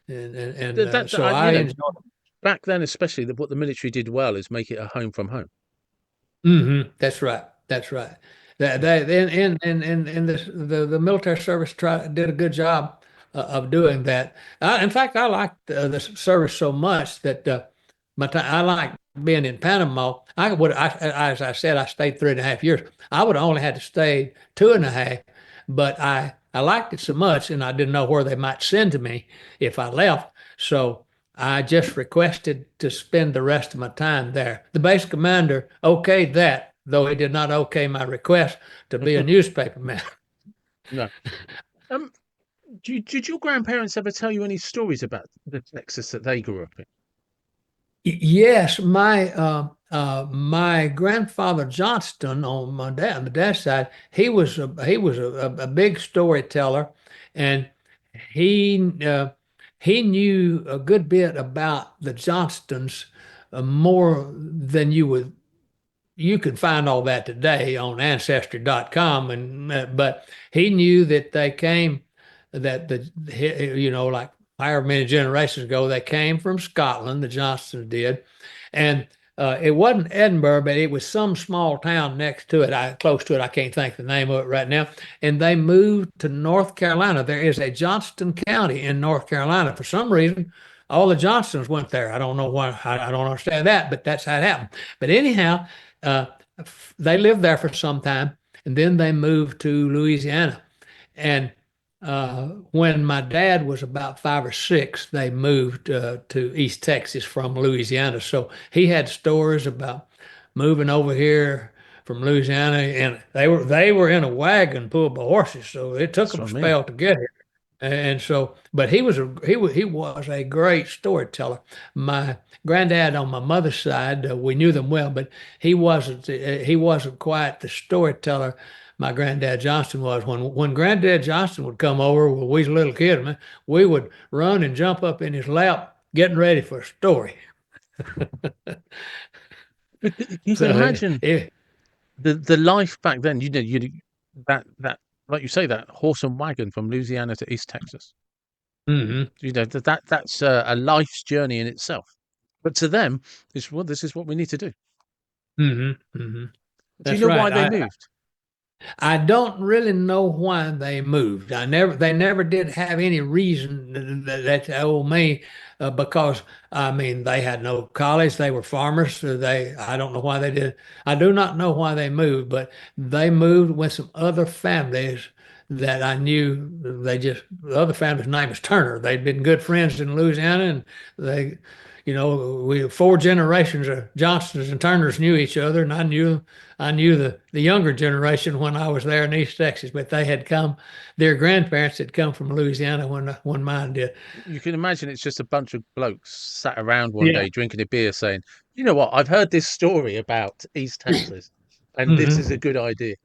So I enjoyed. Back then, especially, what the military did well is make it a home from home. That's right. That's right. And the military service did a good job of doing that. In fact, I liked the service so much that I like being in Panama. As I said, I stayed 3.5 years. I would have only had to stay 2.5, but I liked it so much, and I didn't know where they might send me if I left. So I just requested to spend the rest of my time there. The base commander okayed that, though he did not okay my request to be a newspaper man. No. Did your grandparents ever tell you any stories about the Texas that they grew up in? Yes, my grandfather Johnston on my dad's side, he was a big storyteller, and he he knew a good bit about the Johnstons, more than you could find all that today on ancestry.com, but he knew that they came, that like however many generations ago, they came from Scotland. The Johnstons did, and it wasn't Edinburgh, but it was some small town next to it, close to it. I can't think the name of it right now. And they moved to North Carolina. There is a Johnston County in North Carolina. For some reason, all the Johnstons went there. I don't know why. I don't understand that, but that's how it happened. But anyhow, uh, they lived there for some time, and then they moved to Louisiana. And when my dad was about 5 or 6, they moved to East Texas from Louisiana. So he had stories about moving over here from Louisiana, and they were in a wagon pulled by horses. So it took That's them a what I mean. spell to get here. And so, but he was a great storyteller. My granddad on my mother's side, we knew them well, but he wasn't quite the storyteller my granddad Johnston was. When Granddad Johnston would come over when we was a little kid, man, we would run and jump up in his lap, getting ready for a story. You can So imagine the life back then. That like you say, that horse and wagon from Louisiana to East Texas. hmm That's a life's journey in itself. But to them, this is what we need to do. hmm hmm Do you That's know why right. they I moved? I don't really know why they moved. They never did have any reason that told me, because I mean, they had no college. They were farmers. So I don't know why they did. I do not know why they moved, but they moved with some other families that I knew. The other family's name is Turner. They'd been good friends in Louisiana, and they, we four generations of Johnsons and Turners knew each other, and I knew the younger generation when I was there in East Texas, but their grandparents had come from Louisiana when mine did. You can imagine it's just a bunch of blokes sat around one Yeah. day drinking a beer saying, you know what, I've heard this story about East Texas, and this is a Hmm. good idea.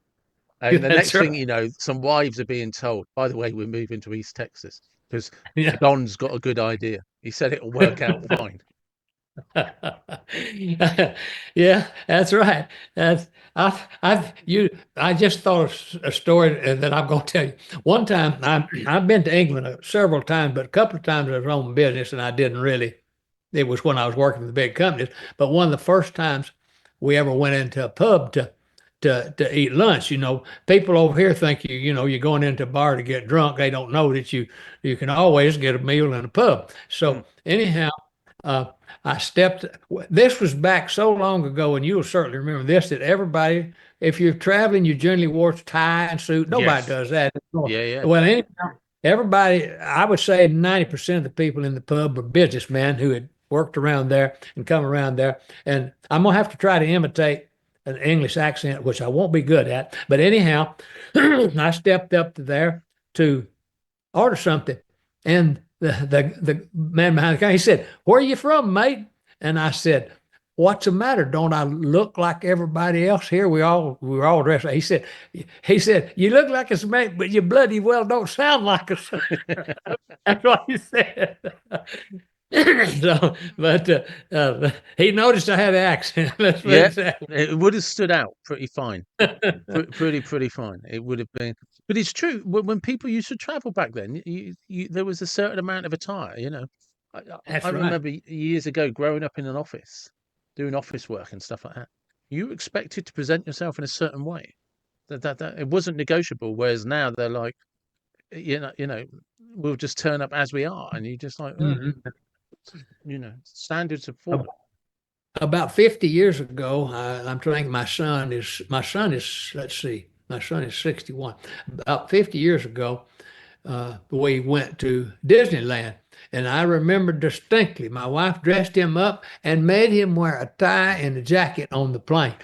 And the That's next right. thing you know, some wives are being told, by the way, we're moving to East Texas because Yeah. Don's got a good idea. He said it'll work out fine. Yeah, that's right. That's I just thought of a story that I'm going to tell you. One time, I've been to England several times, but a couple of times I was on business, and I didn't really. It was when I was working for the big companies. But one of the first times we ever went into a pub to eat lunch, people over here think you're going into a bar to get drunk. They don't know that you can always get a meal in a pub. Mm. So anyhow. Uh, I stepped. This was back so long ago, and you'll certainly remember this. That everybody, if you're traveling, you generally wore tie and suit. Nobody Yes. does that anymore. Yeah, yeah. Well, everybody, I would say 90% of the people in the pub were businessmen who had worked around there and come around there. And I'm gonna have to try to imitate an English accent, which I won't be good at. But anyhow, I stepped up to there to order something. And the man behind the counter, he said, "Where are you from, mate?" And I said, "What's the matter? Don't I look like everybody else here? We were all dressed." He said, "You look like us, mate, but you bloody well don't sound like us." That's what he said. But he noticed I had an accent. Let's put Yeah, it that it would have stood out pretty fine. Pretty fine. It would have been, but it's true. When people used to travel back then, there was a certain amount of attire. I That's right. remember years ago growing up in an office, doing office work and stuff like that. You were expected to present yourself in a certain way. That it wasn't negotiable. Whereas now they're like, we'll just turn up as we are, and you just like, oh, Mhm. standards have fallen. About 50 years ago, I'm trying. My son is. Let's see, my son is 61. About 50 years ago, we went to Disneyland, and I remember distinctly. My wife dressed him up and made him wear a tie and a jacket on the plane.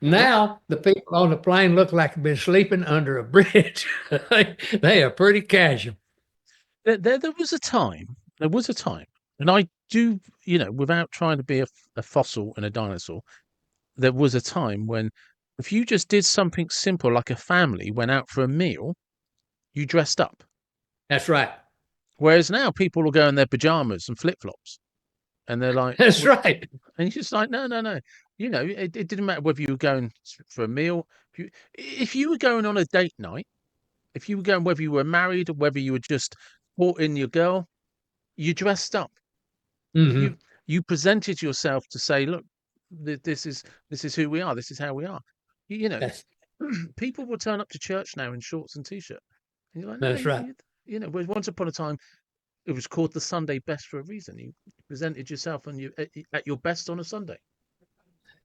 Uh-huh. Now the people on the plane look like they've been sleeping under a bridge. They are pretty casual. There was a time. There was a time, and I do, without trying to be a fossil and a dinosaur, there was a time when if you just did something simple like a family went out for a meal, you dressed up. That's right. Whereas now people will go in their pajamas and flip flops, and they're like, That's right. and you're just like, no, no, no. It didn't matter whether you were going for a meal. If you were going on a date night, if you were going whether you were married or whether you were just courting your girl, you dressed up. You Hmm. you presented yourself to say, look, this is who we are. This is how we are. You know, That's people will turn up to church now in shorts and t-shirt. And you're like, no, that's right. once upon a time it was called the Sunday best for a reason. You presented yourself and you at your best on a Sunday.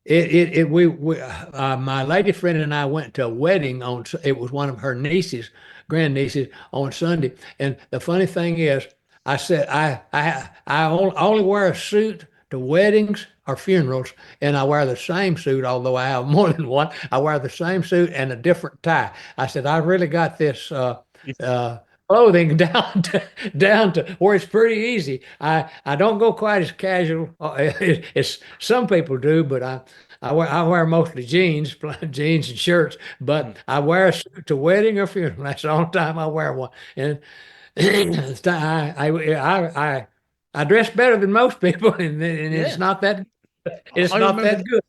My lady friend and I went to a wedding it was one of her nieces, grandnieces on Sunday. And the funny thing is, I said, I only wear a suit to weddings or funerals, and I wear the same suit, although I have more than one. I wear the same suit and a different tie. I said, I really got this, uh, clothing down to where it's pretty easy. I don't go quite as casual as some people do, but I wear mostly jeans, jeans and shirts. Mm. But I wear a suit to wedding or funeral. That's the only time I wear one. And I dress better than most people, and it's Yeah, not that it's I not remember. that good.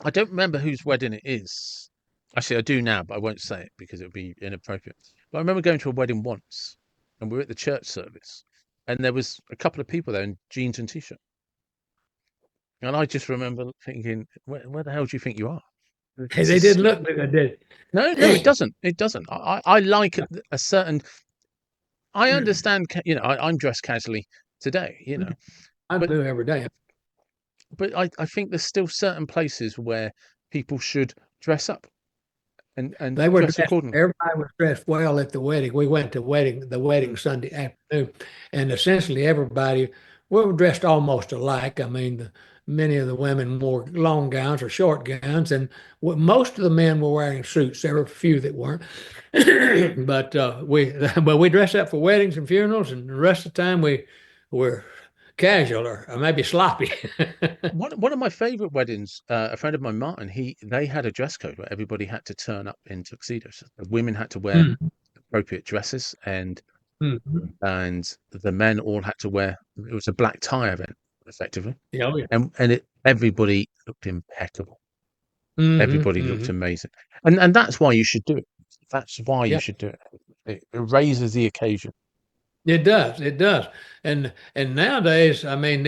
I don't remember whose wedding it is. Actually, I do now, but I won't say it because it would be inappropriate. But I remember going to a wedding once, and we were at the church service, and there was a couple of people there in jeans and t-shirt, and I just remember thinking, where the hell do you think you are? This They is didn't look good, did no, no, it they? doesn't. It doesn't. I like a certain. I understand. I'm dressed casually today, I but do every day. I think there's still certain places where people should dress up and They were dress dressed. accordingly. Everybody was dressed well at the wedding. We went to the wedding Mm. Sunday afternoon, and essentially everybody we were dressed almost alike. I mean, many of the women wore long gowns or short gowns, and most of the men were wearing suits. There were a few that weren't, but we dressed up for weddings and funerals, and the rest of the time we were casual or maybe sloppy. One of my favorite weddings, a friend of mine, Martin, they had a dress code where everybody had to turn up in tuxedos. The women had to wear Mm, appropriate dresses, mm. and the men all had to wear. It was a black tie event, effectively, Yeah, oh, yeah. and everybody looked impeccable. Everybody looked Hmm. amazing, and that's why you should do it. That's why you Yeah. should do it. It raises the occasion. It does. It does. And nowadays, I mean,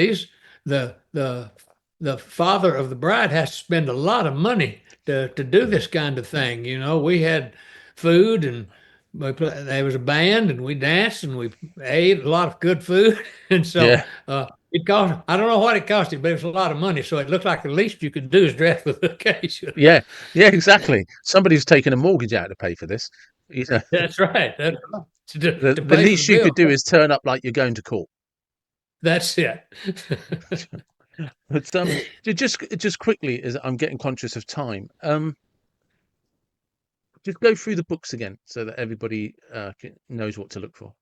the father of the bride has to spend a lot of money to do this kind of thing. You know, we had food and there was a band and we danced and we ate a lot of good food. And so Yeah, it cost, I don't know what it cost you, but it was a lot of money. So it looked like the least you could do is dress for the occasion. yeah, yeah, exactly. Somebody's taken a mortgage out to pay for this. You know, That's right. That's right. To the pay for the least you bill. could do is turn up like you're going to court. That's it. But just quickly, as I'm getting conscious of time, just go through the books again so that everybody knows what to look for.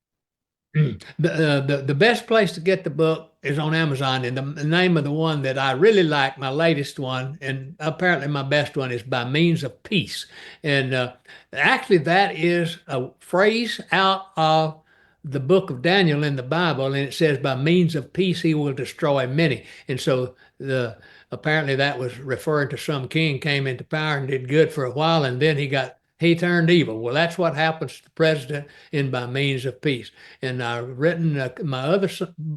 The best place to get the book is on Amazon, and the name of the one that I really like, my latest one, and apparently my best one, is By Means of Peace. And actually, that is a phrase out of the book of Daniel in the Bible, and it says, "By means of peace, he will destroy many." And so the apparently that was referring to some king came into power and did good for a while, and then he turned evil. Well, that's what happens to the president in By Means of Peace. And I've written my other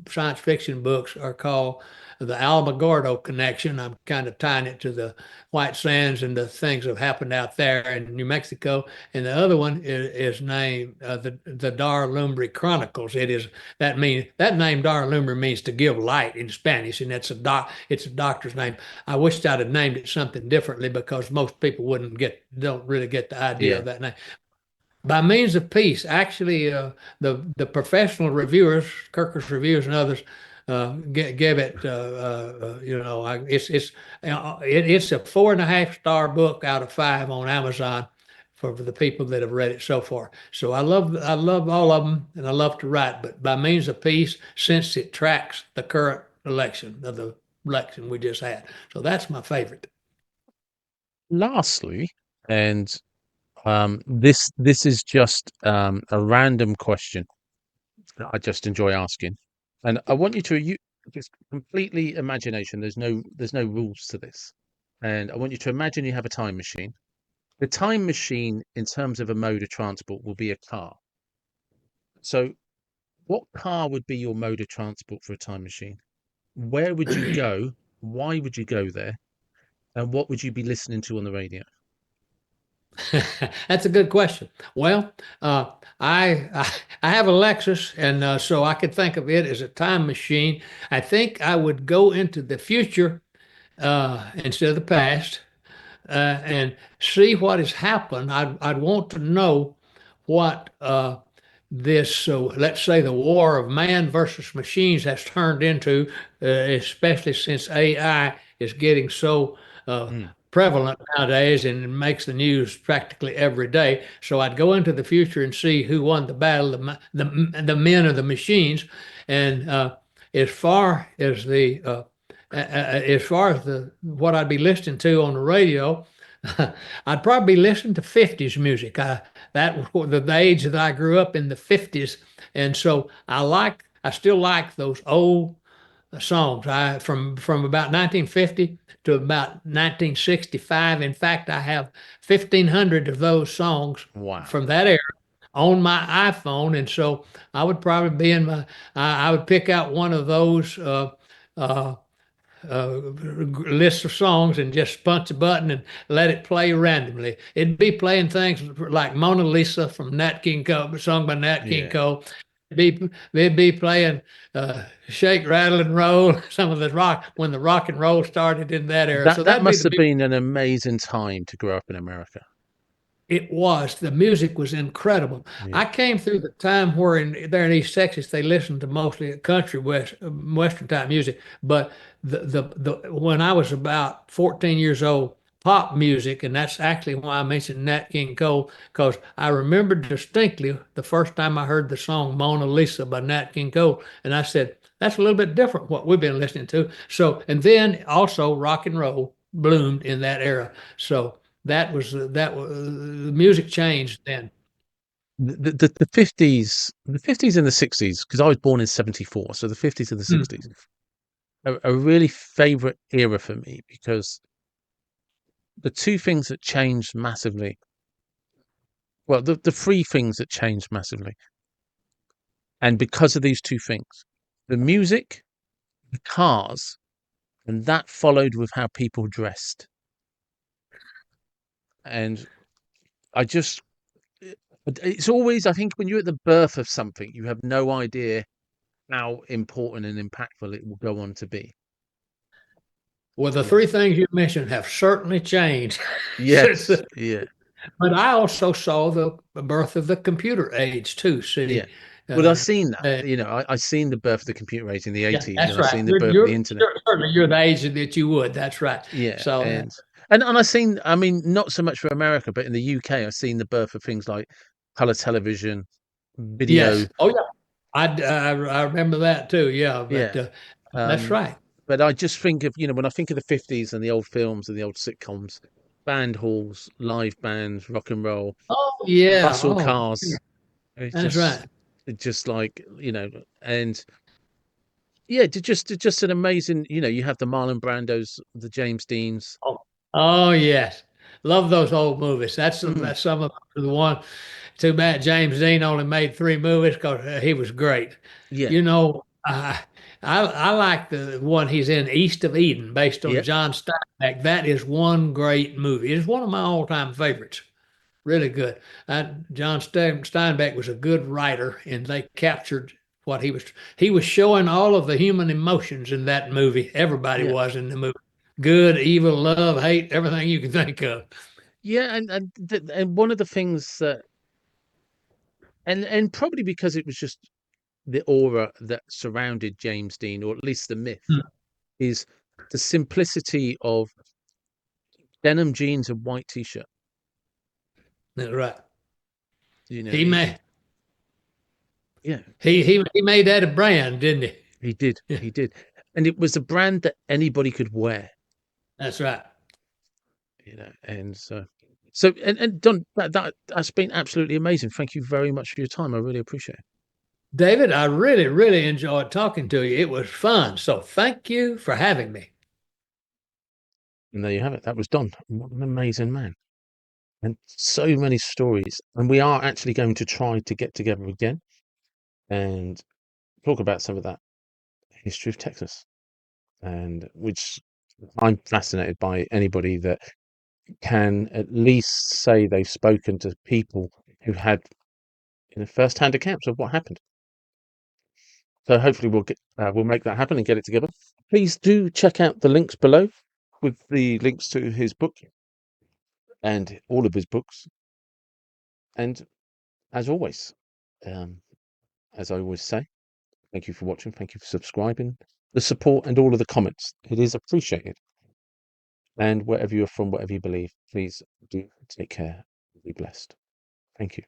science fiction books are called The Alamogordo Connection. I'm kind of tying it to the White Sands and the things that have happened out there in New Mexico. And the other one is named the Darlumbri Chronicles. It is that name Darlumbri means to give light in Spanish, and it's a doctor's name. I wished I'd have named it something differently because most people don't really get the idea Yeah, of that name. By Means of Peace, actually, the professional reviewers, Kirkus Reviews and others, give it. It's a 4.5 star book out of 5 on Amazon for the people that have read it so far. So I love all of them, and I love to write. But By Means of Peace, since it tracks the current election we just had, so that's my favorite. lastly, and this is just a random question that I just enjoy asking, and I want you to just completely imagination. There's no rules to this, and I want you to imagine you have a time machine. The time machine, in terms of a mode of transport, will be a car. So, what car would be your mode of transport for a time machine? Where would you go? Why would you go there? And what would you be listening to on the radio? That's a good question. Well, uh, I have a Lexus, and so I could think of it as a time machine. I think I would go into the future instead of the past and see what has happened. I'd want to know what this, so let's say the war of man versus machines has turned into, especially since AI is getting so Mm, prevalent nowadays and it makes the news practically every day. So I'd go into the future and see who won the battle, the men or the machines. And as far as the what I'd be listening to on the radio, I'd probably listen to 50s music. That was the age that I grew up in, the 50s. And so I still like those old songs. From about 1950 to about 1965. In fact, I have 1,500 of those songs wow. from that era on my iPhone, and so I would probably be in my. I would pick out one of those uh, list of songs and just punch a button and let it play randomly. It'd be playing things like Mona Lisa from Nat King Cole, sung by Nat King Yeah. Cole. They'd be playing Shake, Rattle, and Roll, some of the rock when the rock and roll started in that era. So That that'd be must the have big. been an amazing time to grow up in America. It was. The music was incredible. Yeah. I came through the time where there in East Texas they listened to mostly country Western type music. But the when I was about 14 years old, pop music, and that's actually why I mentioned Nat King Cole, because I remember distinctly the first time I heard the song Mona Lisa by Nat King Cole, and I said, that's a little bit different what we've been listening to. So, and then also rock and roll bloomed in that era. So that was the music changed then. The 50s and the 60s, because I was born in 74, so the 50s and the Hmm. 60s are a really favorite era for me because the two things that changed massively, well, the three things that changed massively, and because of these two things, the music, the cars, and that followed with how people dressed. And I just, it's always, I think, when you're at the birth of something, you have no idea how important and impactful it will go on to be. Well, the You know. three things you mentioned have certainly changed since. Yes. Yeah. But I also saw the birth of the computer age too. Yeah. See, Well, I've uh, seen that. uh, I seen the birth of the computer age in the yeah, 80s, and that's I've right. seen the birth of the internet. Certainly you're the age that you would. That's right. Yeah, So and I've seen. I mean, not so much for America, but in the UK, I've seen the birth of things like color television, video. yes. Oh yeah. I remember that too. Yeah, but Yeah. that's Um, right. but I just think of, when I think of the 50s and the old films and the old sitcoms, band halls, live bands, rock and roll, Oh yeah. muscle Oh, cars. It's that's just, right. it's just like, and yeah, just an amazing, you have the Marlon Brandos, the James Deans. Oh, oh yes. Love those old movies. Hmm. That's some of the one. Too bad James Dean only made three movies because he was great. Yeah, You know, I like the one he's in East of Eden, based on yeah, John Steinbeck. That is one great movie. It's one of my all-time favorites. Really good. John Steinbeck was a good writer, and they captured what he was. He was showing all of the human emotions in that movie. Everybody yeah. was in the movie. Good, evil, love, hate, everything you can think of. Yeah, and one of the things that, and probably because it was just the aura that surrounded James Dean, or at least the myth, Hmm. is the simplicity of denim jeans and white t-shirt. That's right. You know, He it, made yeah, he made that a brand, didn't he? Yeah, he did, and it was a brand that anybody could wear. that's right. And so and Don, that's been absolutely amazing. Thank you very much for your time. I really appreciate it. David, I really, really enjoyed talking to you. It was fun. So thank you for having me. And there you have it. That was Don. What an amazing man. And so many stories. And we are actually going to try to get together again and talk about some of that history of Texas. And which I'm fascinated by anybody that can at least say they've spoken to people who had first-hand accounts of what happened. So hopefully we'll make that happen and get it together. Please do check out the links below with the links to his book and all of his books. And as always, um, as I always say, thank you for watching. Thank you for subscribing, the support, and all of the comments. It is appreciated. And wherever you're from, whatever you believe, please do take care and be blessed. Thank you.